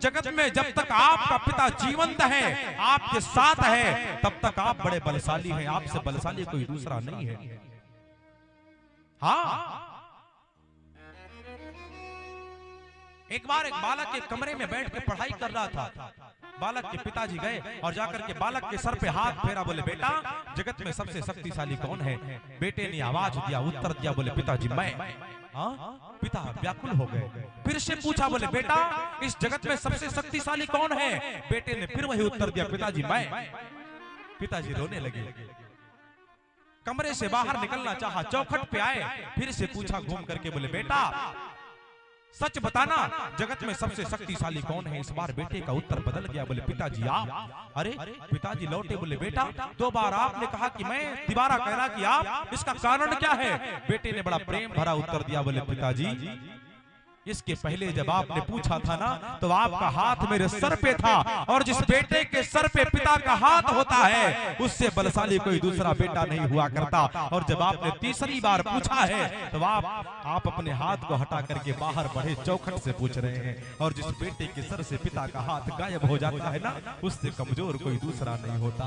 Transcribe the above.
जगत में जब तक आपका पिता जीवंत है, आपके साथ है, तब तक आप बड़े बलशाली हैं, आपसे बलशाली कोई दूसरा नहीं है। हाँ, एक बार एक बालक के कमरे में बैठ के पढ़ाई कर रहा था। बालक के पिताजी गए और जाकर के बालक के सर पे हाथ फेरा, बोले बेटा जगत में सबसे शक्तिशाली कौन है? बेटे ने आवाज दिया, उत्तर दिया, बोले पिताजी मैं। पिता व्याकुल हो गए, फिर से पूछा, बोले बेटा इस जगत में सबसे शक्तिशाली कौन है? बेटे ने फिर वही उत्तर दिया, पिताजी मैं। पिताजी रोने लगे, कमरे से बाहर निकलना चाहा, चौखट पे आए, फिर से पूछा घूम करके, बोले बेटा सच बताना जगत में सबसे शक्तिशाली कौन है? इस बार बेटे का उत्तर बदल गया, बोले पिताजी आप। अरे पिताजी लौटे, बोले बेटा 2 बार आपने कहा कि मैं, तिबारा कहना कि आप, इसका कारण क्या है? बेटे ने बड़ा प्रेम भरा उत्तर दिया, बोले पिताजी इसके पहले जब आपने पूछा था ना, तो आपका हाथ मेरे सर पे था, और जिस बेटे के सर पे पिता का हाथ होता है उससे बलशाली कोई दूसरा बेटा नहीं हुआ करता। और जब आपने तीसरी बार पूछा है तो आप अपने हाथ को हटा करके बाहर बढ़े चौखट से पूछ रहे हैं, और जिस बेटे के सर से पिता का हाथ गायब हो जाता है ना, उससे कमजोर कोई दूसरा नहीं होता।